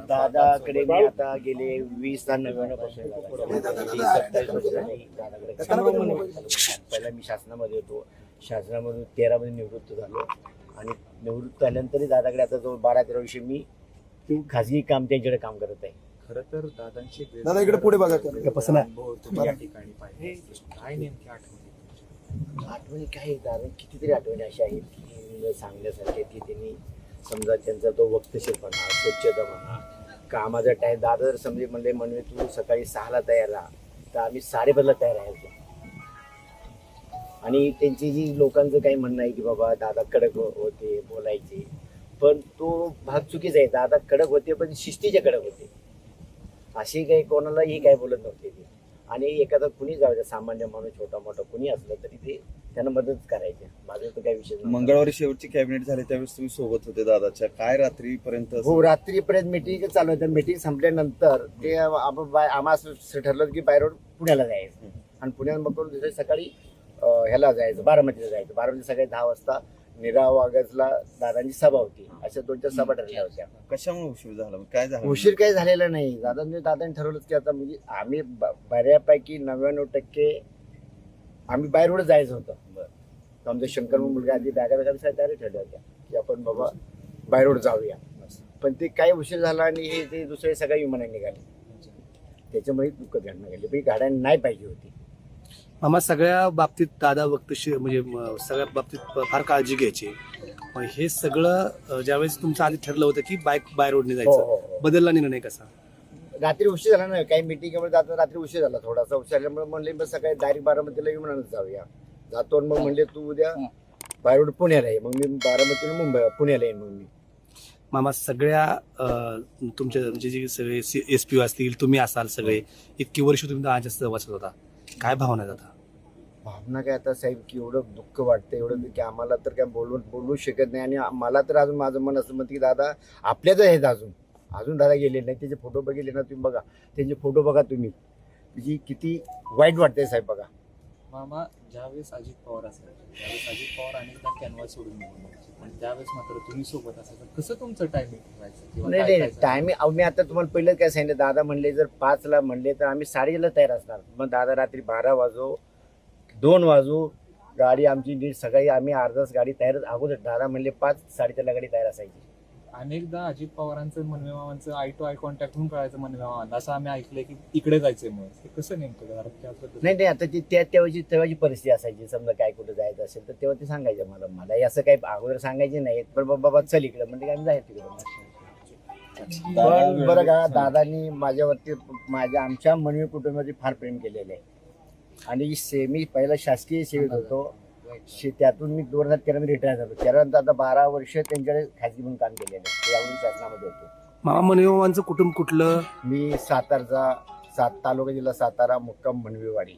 दादाकडे मी आता गेले 2099 पासून 27 वर्ष झाली दादाकडे. पहिला मी शासनामध्ये होतो, शासनामधून 13 मध्ये निवृत्त झालो आणि निवृत्त झाल्यानंतर दादाकडे आता जवळ 12-13 वर्ष मी खाजगी काम त्यांच्याकडे काम करत आहे. खरं तर दादांची दादा इकडे पुढे बघा. तुम्ही या ठिकाणी पाहिले काय नेमकी आठवणी काय दादा कितीतरी आठवणी अशा आहेत की सांगण्यासारखे की त्यांनी समजा त्यांचा तो वक्तशीरपणा, स्वच्छता म्हणा, कामाचा टाईम. दादा जर समजे म्हणले तू सकाळी 6ला तयार राहा तर आम्ही 5:30ला तयार राहायचो. आणि त्यांची जी लोकांचं काही म्हणणं आहे की बाबा दादा कडक होते बोलायचे, पण तो भाग चुकीचा आहे. दादा कडक होते पण शिस्तीचे कडक होते. अशी काही कोणालाही काय बोलत नव्हते ते. आणि एखादा कुणी जाऊ द्या, सामान्य माणूस छोटा मोठा कुणी असलं तरी ते त्यांना मदत करायचे. माझं तर काही विषय नाही. मंगळवारी शेवटची कॅबिनेट झाली त्यावेळेस तुम्ही सोबत होते दादाच्या. काय रात्रीपर्यंत? हो, रात्रीपर्यंत मीटिंग चालू होतं. मीटिंग संपल्यानंतर ते आम्हाला असं ठरलं की बाय रोड पुण्याला जायचं आणि पुण्यात मग दुसऱ्या सकाळी ह्याला जायचं, बारामतीला जायचं. बारामती सकाळी 10 वाजता निराव ऑगस्टला दादांची सभा होती. अशा 2-4 सभा ठरल्या होत्या. कशामुळे उशीर झाला? काय झालं? उशीर काही झालेला नाही. दादांनी ठरवलं की आता म्हणजे आम्ही बऱ्यापैकी 99% आम्ही बाय रोड जायचं होतं. तर आमचा शंकर मुलगा आधी बॅगा तयारी ठरल्या होत्या की आपण बाबा बाय रोड जाऊया. पण ते काही उशीर झाला आणि हे ते दुसरे सगळ्या विमानाने निघाले. त्याच्यामुळे दुःख घडणं गेले. पण गाड्या नाही पाहिजे होती. मामा सगळ्या बाबतीत दादा वक्तशीर म्हणजे सगळ्या बाबतीत फार काळजी घ्यायची. मग हे सगळं ज्यावेळेस तुमचं आधी ठरलं होतं की बाय रोडने जायचं, बदलला निर्णय कसा? रात्री उशीर झाला ना, काही मिटिंगमुळे जातो रात्री उशीर झाला. थोडासा उशीर झाल्यामुळे म्हणले बस सकाळी डायरेक्ट बारामतीला विमानानं जाऊया. जातो मग म्हणले तू उद्या बाय रोड पुण्याला आहे. मग मी बारामतीला पुण्याला येईन. मग मी मामा सगळ्या तुमच्या म्हणजे जे सगळे SP असतील, तुम्ही असाल, सगळे इतकी वर्ष तुम्ही दादाच्या सहवासात होता, काय भावना आहेत आता? भावना काय आता साहेब की एवढं दुःख वाटतं, एवढं की आम्हाला तर काय बोलू शकत नाही. आणि मला तर अजून माझं मन असं म्हणतं की दादा आपल्याच आहेत. अजून दादा गेले नाही. त्याचे फोटो बघितले ना तुम्ही, बघा त्यांचे फोटो बघा तुम्ही, जी किती वाईट वाटतंय साहेब. बघा मामा, ज्यावेळेस अजित पवार असायचे त्यावेळेस अजित पवार अनेकदा कॅनव्हास सोडून निघून जायचे, पण त्यावेळेस मात्र तुम्ही सोबत असायचं. कसं तुमचं टायमिंग ठेवायचं? नाही टायमिंग मी आता तुम्हाला पहिलं काय सांगितलं, दादा म्हणले जर 5ला म्हणले तर आम्ही 5:30ला तयार असणार. मग दादा रात्री 12 वाजो 2 वाजो गाडी आमची नीट सकाळी आम्ही अर्धाच गाडी तयार अगोदर. दादा म्हणले 5-4:30ला गाडी तयार असायची. अनेकदा अजित पवारांचं मनवे मामांचं आय टू आय कॉन्टॅक्ट म्हणून कळायचं मनवे मामांना, असं आम्ही ऐकलंय की इकडे जायचंय. मग ते कसं नेमकं नाही आता ती तेव्हाची परिस्थिती असायची. समजा काय कुठं जायचं असेल तर तेव्हा ते सांगायचं मला असं काही अगोदर सांगायचे नाही. पण बाबा चल इकडे म्हणजे आम्ही जायचं तिकडे. पण बरं का, दादानी माझ्यावरती आमच्या मनवी कुटुंबावरती फार प्रेम केलेलं आहे. आणि मी पहिला शासकीय सेवेत होतो. त्यातून मी 2013 मध्ये रिटायर झालो. त्यानंतर आता 12 वर्ष त्यांच्याकडे खाजगी म्हणून काम केलेलं आहे. यावरून शासनामध्ये होतो. मामा मनवे मामांचं कुटुंब कुठलं? मी तालुका जिल्हा सातारा, मुक्काम मनवेवाडी.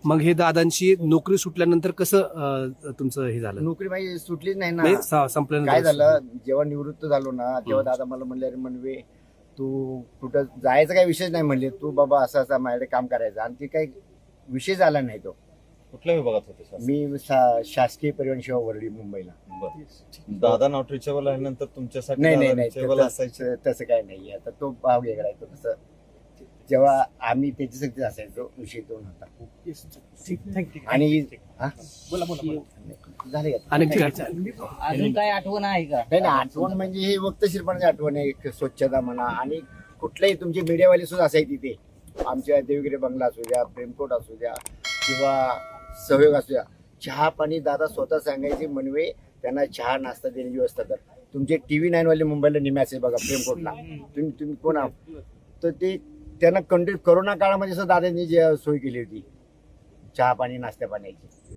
मग हे दादांची नोकरी सुटल्यानंतर कसं तुमचं हे झालं? नोकरी माझी सुटलीच नाही ना. संपल्यानंतर काय झालं, जेव्हा निवृत्त झालो ना तेव्हा दादा मला म्हणले अरे मनवे तू कुठं जायचं काही विषय नाही. म्हणले तू बाबा असं माझ्याकडे काम करायचं. आणि ते काही विषय झाला नाही. तो कुठल्या विभागात होते? मी शासकीय परिवहन सेवा वरळी मुंबईला. दादा नॉट रिचेबल आल्यानंतर तुमच्यासाठी नाही तसं काय नाही. आता तो भाव वेगळा आहे. तो कसं जेव्हा आम्ही त्याच्यासाठी असायचो विषय तो नव्हता. आणि झाले अजून काय आठवण आहे का? नाही आठवण म्हणजे हे वक्तशीरपणाची आठवण आहे. स्वच्छता म्हणा आणि कुठल्याही तुमची मीडियावाली सुद्धा असायची तिथे. आमच्या देवगिरी बंगला असू द्या, प्रेमकोट असू द्या किंवा सहयोग असू द्या, चहा पाणी दादा स्वतः सांगायचे मनवे त्यांना चहा नाश्ता देण्याची व्यवस्था कर. तुमचे TV9 वाले मुंबईला निम्याचे बघा प्रेमकोटला. तुम्ही कोण आहात तर ते त्यांना कंटिन्यू कोरोना काळामध्ये सुद्धा दादांनी जी सोय केली होती चहा पाणी नाश्ता पाण्याची.